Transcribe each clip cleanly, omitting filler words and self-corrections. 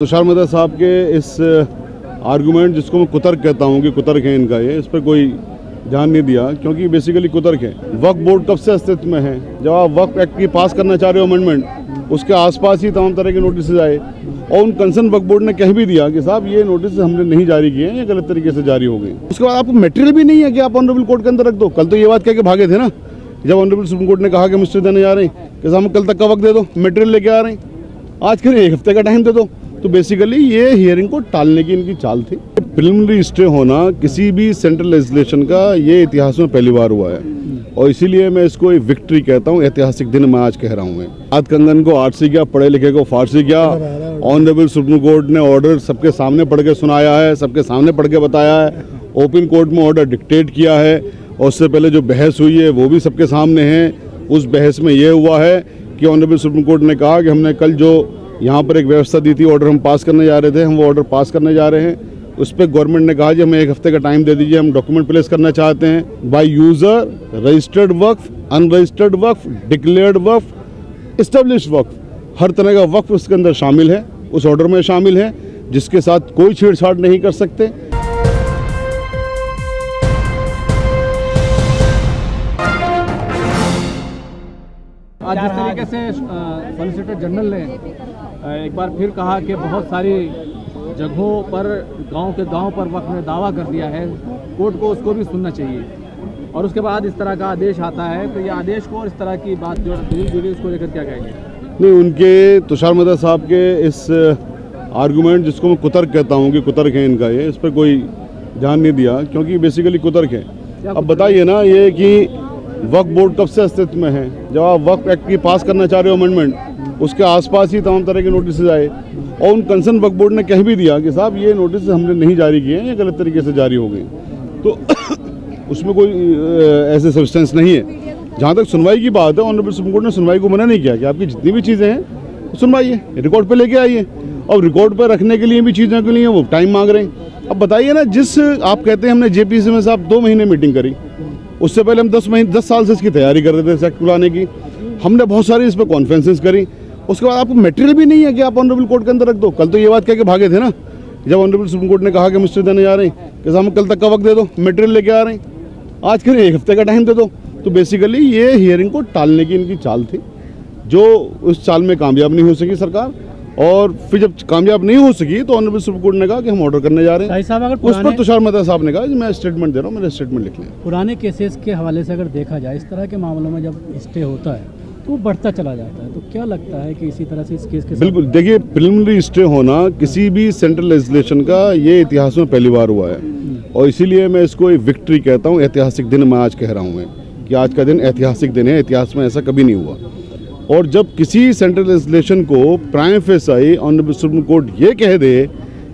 तुषार मेहता साहब के इस आर्गूमेंट, जिसको मैं कुतर्क कहता हूँ कि कुतर्क है इनका, ये इस पर कोई ध्यान नहीं दिया, क्योंकि बेसिकली कुतर्क है। वक्फ बोर्ड कब से अस्तित्व में है? जब आप वक्फ एक्ट की पास करना चाह रहे हो अमेंडमेंट, उसके आसपास ही तमाम तरह के नोटिस आए और उन कंसर्न वक्फ बोर्ड ने कह भी दिया कि साहब ये नोटिस हमने नहीं जारी किए हैं, ये गलत तरीके से जारी हो गए। उसके बाद आपको मटेरियल भी नहीं है कि आप ऑनरेबल कोर्ट के अंदर रख दो। कल तो ये बात कह के भागे थे ना, जब ऑनरेबल सुप्रीम कोर्ट ने कहा कि मिस्टर देने जा रहे हैं कि साहब कल तक का वक्त दे दो, मटेरियल लेके आ रहे हैं, आज करें 1 हफ्ते का टाइम दे दो। तो बेसिकली ये हियरिंग को टालने की इनकी चाल थी। प्रिलिमिनरी स्टे होना किसी भी सेंट्रल लेजिस्लेशन का ये इतिहास में पहली बार हुआ है और इसीलिए मैं इसको एक विक्ट्री कहता हूँ, ऐतिहासिक दिन मैं आज कह रहा हूँ। हाथ कंगन को आरसी किया, पढ़े लिखे को फारसी किया। ऑनरेबल सुप्रीम कोर्ट ने ऑर्डर सबके सामने पढ़ के सुनाया है, सबके सामने पढ़ के बताया है। ओपन कोर्ट में ऑर्डर डिक्टेट किया है और उससे पहले जो बहस हुई है वो भी सबके सामने है। उस बहस में ये हुआ है कि ऑनरेबल सुप्रीम कोर्ट ने कहा कि हमने कल जो यहाँ पर एक व्यवस्था दी थी, ऑर्डर हम पास करने जा रहे थे, हम वो ऑर्डर पास करने जा रहे हैं। उस पर गवर्नमेंट ने कहा जी हमें 1 हफ्ते का टाइम दे दीजिए, हम डॉक्यूमेंट प्लेस करना चाहते हैं। By user, registered waqf, unregistered waqf, declared waqf, established waqf, हर तरह का वक्फ उसके अंदर शामिल है, उस ऑर्डर में शामिल है, जिसके साथ कोई छेड़छाड़ नहीं कर सकते। आज जिस तरीके से सॉलिसिटर जनरल ने एक बार फिर कहा कि बहुत सारी जगहों पर गांव पर वक्त में दावा कर दिया है, कोर्ट को उसको भी सुनना चाहिए, और उसके बाद इस तरह का आदेश आता है, तो ये आदेश को और इस तरह की बात जो जुड़ी उसको लेकर क्या कहेंगे? नहीं, उनके तुषार मेहता साहब के इस आर्गूमेंट, जिसको मैं कुतर्क कहता हूँ कि कुतर्क है इनका, ये इस पर कोई ध्यान नहीं दिया, क्योंकि बेसिकली कुतर्क है। अब बताइए ना, ये कि वक्फ बोर्ड कब से अस्तित्व में है? जब आप वक्फ एक्ट की पास करना चाह रहे हो अमेंडमेंट, उसके आसपास ही तमाम तरह के नोटिस आए और उन कंसर्न वक्फ बोर्ड ने कह भी दिया कि साहब ये नोटिस हमने नहीं जारी किए हैं, ये गलत तरीके से जारी हो गए। तो उसमें कोई ऐसे सब्सटेंस नहीं है। जहाँ तक सुनवाई की बात है, ऑनरेबल सुप्रीम कोर्ट ने सुनवाई को मना नहीं किया कि आपकी जितनी भी चीज़ें हैं सुनवाइए, रिकॉर्ड पर लेके आइए, और रिकॉर्ड पर रखने के लिए भी चीज़ों के लिए वो टाइम मांग रहे हैं। अब बताइए ना, जिस आप कहते हैं हमने जेपीसी में साहब 2 महीने मीटिंग करी, उससे पहले हम 10 साल से इसकी तैयारी कर रहे थे एक्ट लाने की, हमने बहुत सारी इस पर कॉन्फ्रेंसेस करी। उसके बाद आपको मटेरियल भी नहीं है कि आप ऑनरेबल कोर्ट के अंदर रख दो। कल तो ये बात कह के भागे थे ना, जब ऑनरेबल सुप्रीम कोर्ट ने कहा कि मिस्टर देने जा रहे हैं कि हम कल तक का वक्त दे दो, मटेरियल लेके आ रहे हैं, आज करें 1 हफ्ते का टाइम दे दो। तो बेसिकली ये हियरिंग को टालने की इनकी चाल थी, जो उस चाल में कामयाब नहीं हो सकी सरकार। और फिर जब कामयाब नहीं हो सकी तो ऑनरेबल सुप्रीम कोर्ट ने कहा कि हम ऑर्डर करने जा रहे हैं। उस पर तुषार मेहता साहब ने कहा कि मैं स्टेटमेंट दे रहा हूँ, मेरा स्टेटमेंट लिख लें। पुराने केसेस के हवाले से अगर देखा जाए, इस तरह के मामलों में जब स्टे होता है तो वो बढ़ता चला जाता है, तो क्या लगता है कि इसी तरह से इस केस के? बिल्कुल, देखिए, प्रिलिमिनरी स्टे होना किसी भी सेंट्रल लेजिस्लेशन का ये इतिहास में पहली बार हुआ है और इसीलिए मैं इसको एक विक्ट्री कहता हूँ, ऐतिहासिक दिन मैं आज कह रहा हूँ कि आज का दिन ऐतिहासिक दिन है। इतिहास में ऐसा कभी नहीं हुआ। और जब किसी सेंट्रल लेजिस्लेशन को prime facie honourable supreme court ये कह दे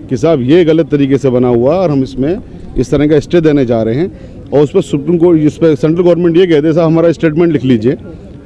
कि साहब ये गलत तरीके से बना हुआ और हम इसमें इस तरह का स्टे देने जा रहे हैं, और उस पर सुप्रीम कोर्ट, इस पर सेंट्रल गवर्नमेंट ये कह दे साहब हमारा स्टेटमेंट लिख लीजिए,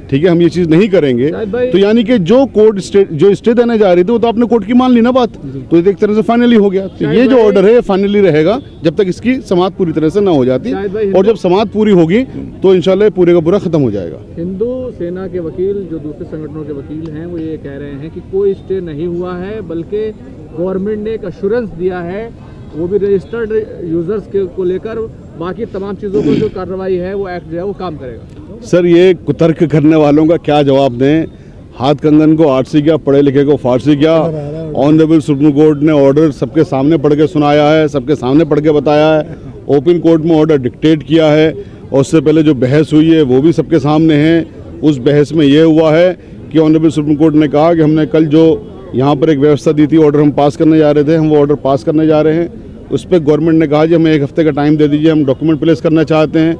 ठीक है, हम ये चीज़ नहीं करेंगे, तो यानी कि जो कोर्ट जो स्टे देने जा रही थी वो तो आपने कोर्ट की मान ली ना बात, तो एक तरह से फाइनली हो गया। तो ये जो ऑर्डर है फाइनली रहेगा जब तक इसकी समाप्त पूरी तरह से ना हो जाती, और जब समाप्त पूरी होगी तो इंशाल्लाह पूरे का पूरा खत्म हो जाएगा। हिंदू सेना के वकील, जो दूसरे संगठनों के वकील हैं, वो ये कह रहे हैं कि कोई स्टे नहीं हुआ है, बल्कि गवर्नमेंट ने एक अश्योरेंस दिया है, वो भी रजिस्टर्ड यूजर्स को लेकर, बाकी तमाम चीज़ों पर जो कार्रवाई है वो एक्ट जो है वो काम करेगा। सर, ये कुतर्क करने वालों का क्या जवाब दें? हाथ कंगन को आरसी किया, पढ़े लिखे को फारसी किया। ऑनरेबल सुप्रीम कोर्ट ने ऑर्डर सबके सामने पढ़ के सुनाया है, सबके सामने पढ़ के बताया है। ओपन कोर्ट में ऑर्डर डिक्टेट किया है और उससे पहले जो बहस हुई है वो भी सबके सामने है। उस बहस में ये हुआ है कि ऑनरेबल सुप्रीम कोर्ट ने कहा कि हमने कल जो यहाँ पर एक व्यवस्था दी थी, ऑर्डर हम पास करने जा रहे थे, हम वो ऑर्डर पास करने जा रहे हैं। उस पर गवर्नमेंट ने कहा जी हमें 1 हफ्ते का टाइम दे दीजिए, हम डॉक्यूमेंट प्लेस करना चाहते हैं,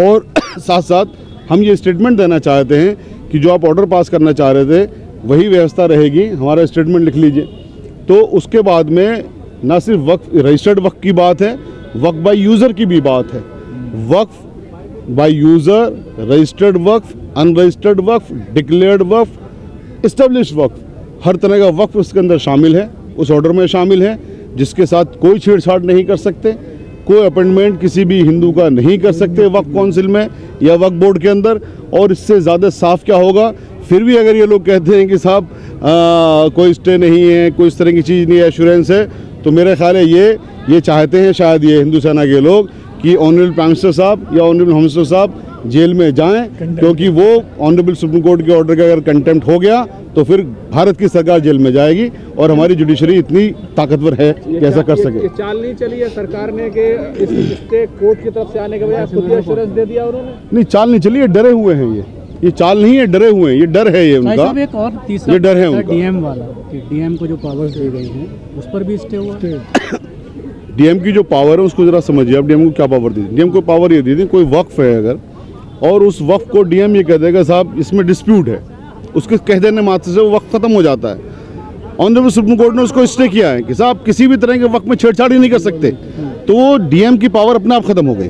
और साथ साथ हम ये स्टेटमेंट देना चाहते हैं कि जो आप ऑर्डर पास करना चाह रहे थे वही व्यवस्था रहेगी, हमारा स्टेटमेंट लिख लीजिए। तो उसके बाद में ना सिर्फ वक्फ, रजिस्टर्ड वक्फ की बात है, वक्फ बाय यूज़र की भी बात है। Waqf by user, registered waqf, unregistered waqf, declared waqf, established waqf, हर तरह का वक्फ उसके अंदर शामिल है, उस ऑर्डर में शामिल है, जिसके साथ कोई छेड़छाड़ नहीं कर सकते। कोई अपॉइंटमेंट किसी भी हिंदू का नहीं कर सकते वक्फ काउंसिल में या वक्फ बोर्ड के अंदर। और इससे ज़्यादा साफ क्या होगा, फिर भी अगर ये लोग कहते हैं कि साहब कोई स्टे नहीं है, कोई इस तरह की चीज़ नहीं है, एश्योरेंस है, तो मेरे ख्याल है ये चाहते हैं शायद ये हिंदू सेना के लोग कि ऑनरेबल प्राइम मिनिस्टर साहब या ऑनरेबल होम मिनिस्टर साहब जेल में जाएं, क्योंकि वो ऑनरेबल सुप्रीम कोर्ट के ऑर्डर का अगर कंटेम्प्ट हो गया तो फिर भारत की सरकार जेल में जाएगी और हमारी जुडिशरी इतनी ताकतवर है कि ऐसा कर सके। ये चाल नहीं चली है सरकार ने कि इस स्टे कोर्ट की तरफ से आने के बजाय खुद ही एश्योरेंस दे दिया उन्होंने? नहीं, चाल नहीं चली है, डरे हुए हैं ये चाल नहीं है, डरे हुए हैं, ये डर है, ये उनका एक और तीसरा ये डर है उनका। डीएम वाला कि डीएम को जो पावर्स दी गई हैं उस पर भी स्टे हुआ। डीएम की जो पावर है उसको जरा समझिए। अब डीएम को क्या पावर दी? डीएम को पावर ये दी थी, कोई वक्फ है अगर और उस वक्फ को डीएम ये कह देगा साहब इसमें डिस्प्यूट है, उसके कह देने मात्र से वो वक्त खत्म हो जाता है। ऑनरेबल सुप्रीम कोर्ट ने उसको स्टे किया है कि साहब किसी भी तरह के वक्त में छेड़छाड़ ही नहीं कर सकते, तो वो डीएम की पावर अपने आप खत्म हो गई।